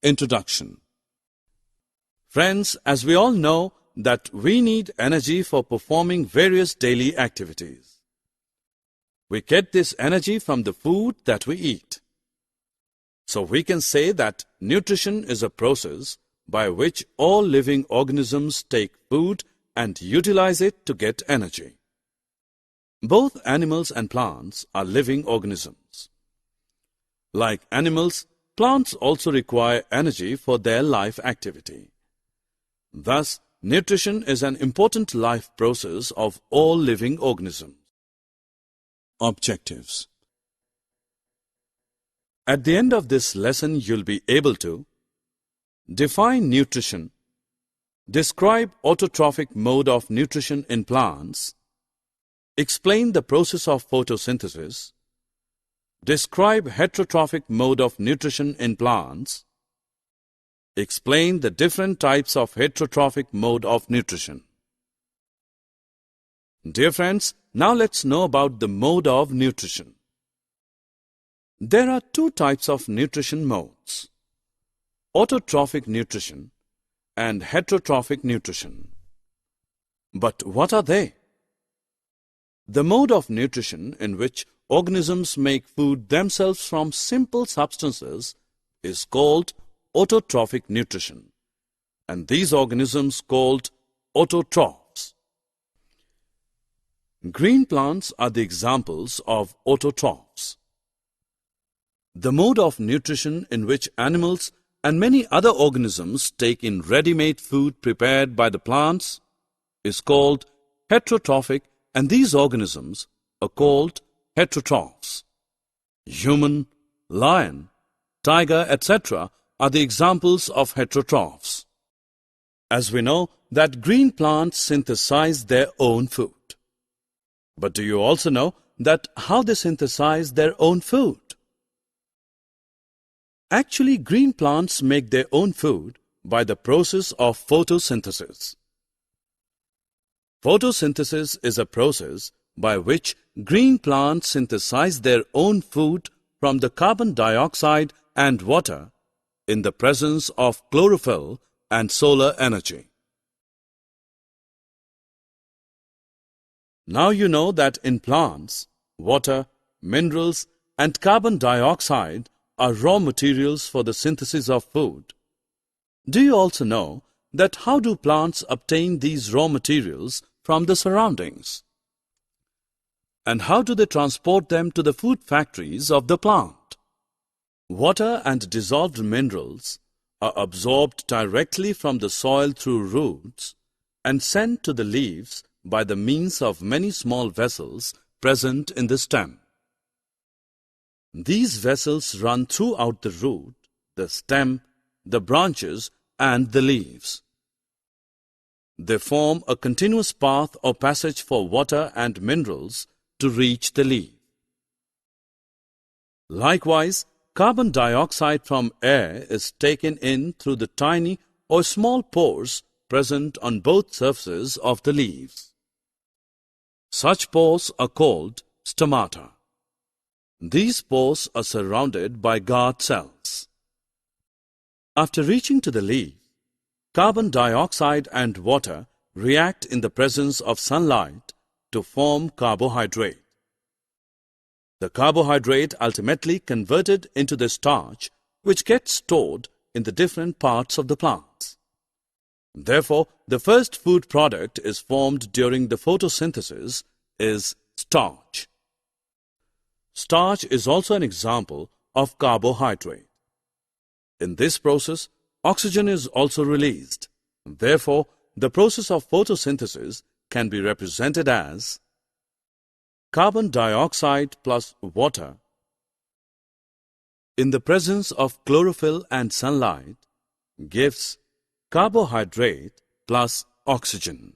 Introduction. Friends, as we all know that we need energy for performing various daily activities. We get this energy from the food that we eat. So we can say that nutrition is a process by which all living organisms take food and utilize it to get energy. Both animals and plants are living organisms. Like animals, plants also require energy for their life activity. Thus, nutrition is an important life process of all living organisms. Objectives. At the end of this lesson, you'll be able to define nutrition, describe autotrophic mode of nutrition in plants, explain the process of photosynthesis, describe heterotrophic mode of nutrition in plants, explain the different types of heterotrophic mode of nutrition. Dear friends, now let's know about the mode of nutrition. There are two types of nutrition modes: autotrophic nutrition and heterotrophic nutrition. But what are they? The mode of nutrition in which organisms make food themselves from simple substances is called autotrophic nutrition, and these organisms called autotrophs. Green plants are the examples of autotrophs. The mode of nutrition in which animals and many other organisms take in ready-made food prepared by the plants is called heterotrophic, and these organisms are called heterotrophs. Human, lion, tiger, etc. are the examples of heterotrophs. As we know that green plants synthesize their own food. But do you also know that how they synthesize their own food? Actually, green plants make their own food by the process of photosynthesis. Photosynthesis is a process by which green plants synthesize their own food from the carbon dioxide and water in the presence of chlorophyll and solar energy. Now you know that in plants, water, minerals, and carbon dioxide are raw materials for the synthesis of food. Do you also know that how do plants obtain these raw materials from the surroundings? And how do they transport them to the food factories of the plant? Water and dissolved minerals are absorbed directly from the soil through roots and sent to the leaves by the means of many small vessels present in the stem. These vessels run throughout the root, the stem, the branches, and the leaves. They form a continuous path or passage for water and minerals to reach the leaf. Likewise, carbon dioxide from air is taken in through the tiny or small pores present on both surfaces of the leaves. Such pores are called stomata. These pores are surrounded by guard cells. After reaching to the leaf, carbon dioxide and water react in the presence of sunlight to form carbohydrate. The carbohydrate ultimately converted into the starch, which gets stored in the different parts of the plants. Therefore, the first food product is formed during the photosynthesis is starch. Starch is also an example of carbohydrate. In this process, oxygen is also released. Therefore, the process of photosynthesis can be represented as carbon dioxide plus water in the presence of chlorophyll and sunlight gives carbohydrate plus oxygen.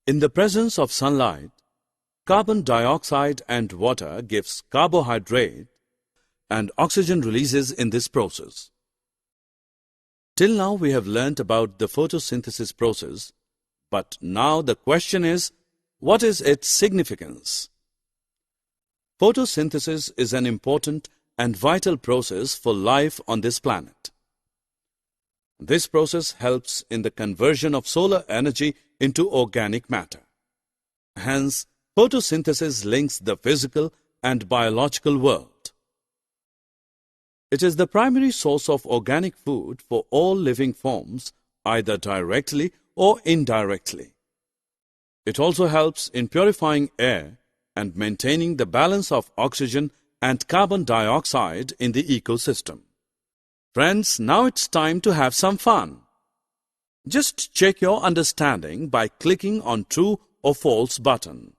In the presence of sunlight, carbon dioxide and water gives carbohydrate and oxygen releases in this process. Till now we have learnt about the photosynthesis process, but now the question is, what is its significance? Photosynthesis is an important and vital process for life on this planet. This process helps in the conversion of solar energy into organic matter. Hence, photosynthesis links the physical and biological world. It is the primary source of organic food for all living forms, either directly or indirectly. It also helps in purifying air and maintaining the balance of oxygen and carbon dioxide in the ecosystem. Friends, now it's time to have some fun. Just check your understanding by clicking on True or False button.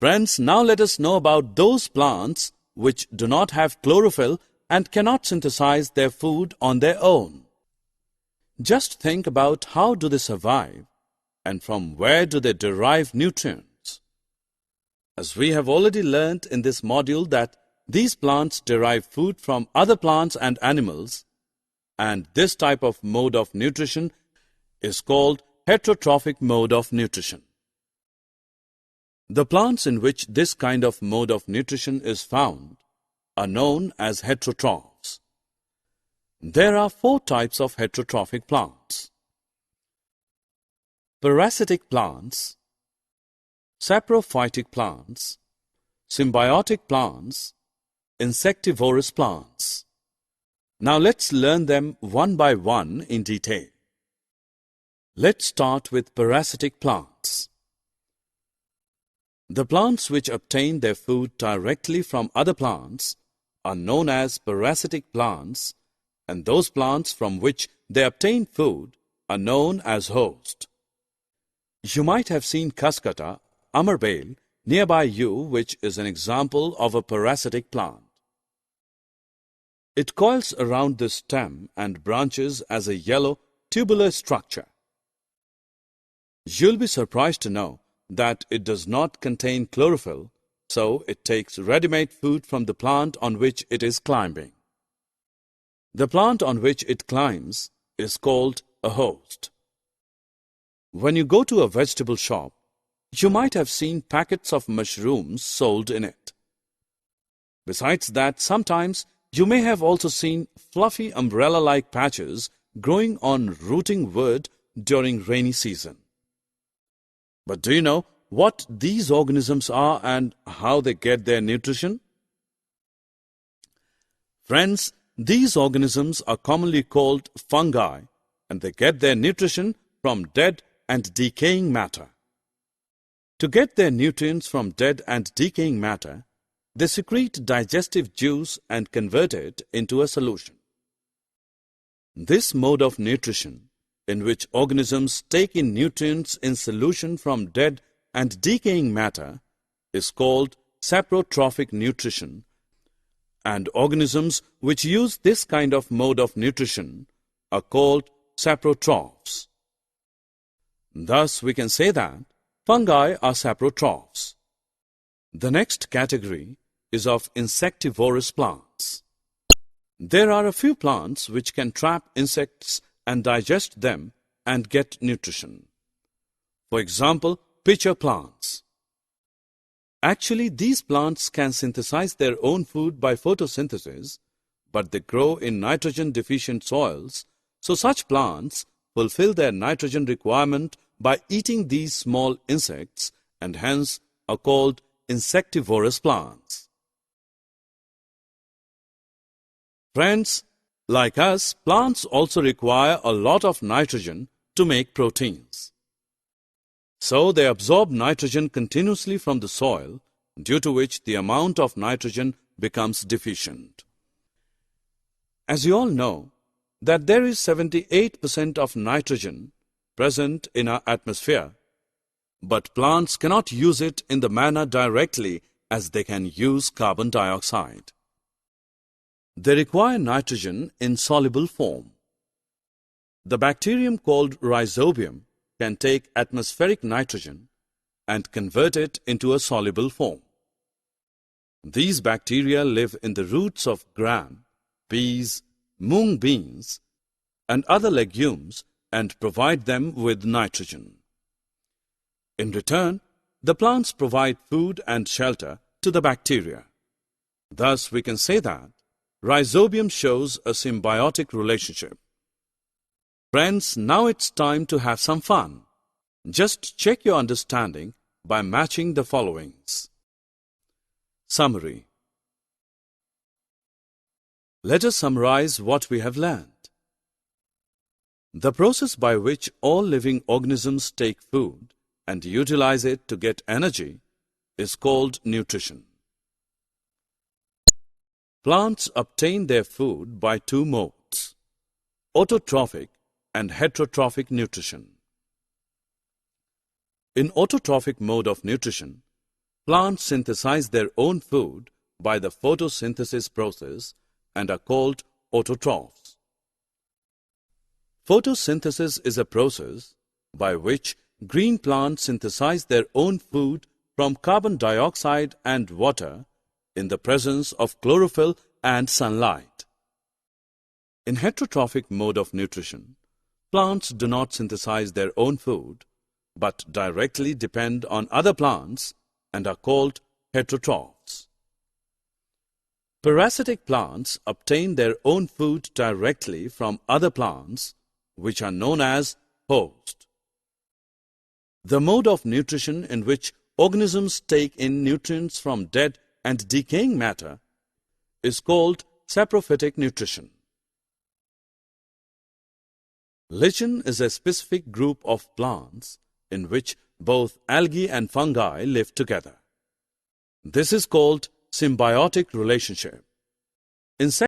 Friends, now let us know about those plants which do not have chlorophyll and cannot synthesize their food on their own. Just think about how do they survive and from where do they derive nutrients. As we have already learnt in this module that these plants derive food from other plants and animals, and this type of mode of nutrition is called heterotrophic mode of nutrition. The plants in which this kind of mode of nutrition is found are known as heterotrophs. There are 4 types of heterotrophic plants: parasitic plants, saprophytic plants, symbiotic plants, insectivorous plants. Now let's learn them one by one in detail. Let's start with parasitic plants. The plants which obtain their food directly from other plants are known as parasitic plants, and those plants from which they obtain food are known as host. You might have seen Khaskhata, Amarbale, nearby you, which is an example of a parasitic plant. It coils around the stem and branches as a yellow, tubular structure. You'll be surprised to know that it does not contain chlorophyll, so it takes ready-made food from the plant on which it is climbing. The plant on which it climbs is called a host. When you go to a vegetable shop, you might have seen packets of mushrooms sold in it. Besides that, sometimes you may have also seen fluffy umbrella-like patches growing on rooting wood during rainy season. But do you know what these organisms are and how they get their nutrition? Friends, these organisms are commonly called fungi, and they get their nutrition from dead and decaying matter. To get their nutrients from dead and decaying matter, they secrete digestive juice and convert it into a solution. This mode of nutrition, in which organisms take in nutrients in solution from dead and decaying matter, is called saprotrophic nutrition, and organisms which use this kind of mode of nutrition are called saprotrophs. Thus, we can say that fungi are saprotrophs. The next category is of insectivorous plants. There are a few plants which can trap insects and digest them and get nutrition. For example, pitcher plants. Actually, these plants can synthesize their own food by photosynthesis, but they grow in nitrogen-deficient soils, so such plants fulfill their nitrogen requirement by eating these small insects and hence are called insectivorous plants. Friends, like us, plants also require a lot of nitrogen to make proteins. So they absorb nitrogen continuously from the soil, due to which the amount of nitrogen becomes deficient. As you all know, that there is 78% of nitrogen present in our atmosphere, but plants cannot use it in the manner directly as they can use carbon dioxide. They require nitrogen in soluble form. The bacterium called Rhizobium can take atmospheric nitrogen and convert it into a soluble form. These bacteria live in the roots of gram, peas, mung beans, and other legumes and provide them with nitrogen. In return, the plants provide food and shelter to the bacteria. Thus, we can say that rhizobium shows a symbiotic relationship. Friends, now it's time to have some fun. Just check your understanding by matching the followings. Summary. Let us summarize what we have learned. The process by which all living organisms take food and utilize it to get energy is called nutrition. Plants obtain their food by two modes, autotrophic and heterotrophic nutrition. In autotrophic mode of nutrition, plants synthesize their own food by the photosynthesis process and are called autotrophs. Photosynthesis is a process by which green plants synthesize their own food from carbon dioxide and water in the presence of chlorophyll and sunlight. In heterotrophic mode of nutrition, plants do not synthesize their own food but directly depend on other plants and are called heterotrophs. Parasitic plants obtain their own food directly from other plants, which are known as host. The mode of nutrition in which organisms take in nutrients from dead and decaying matter is called saprophytic nutrition. Lichen is a specific group of plants in which both algae and fungi live together. This is called symbiotic relationship. Insects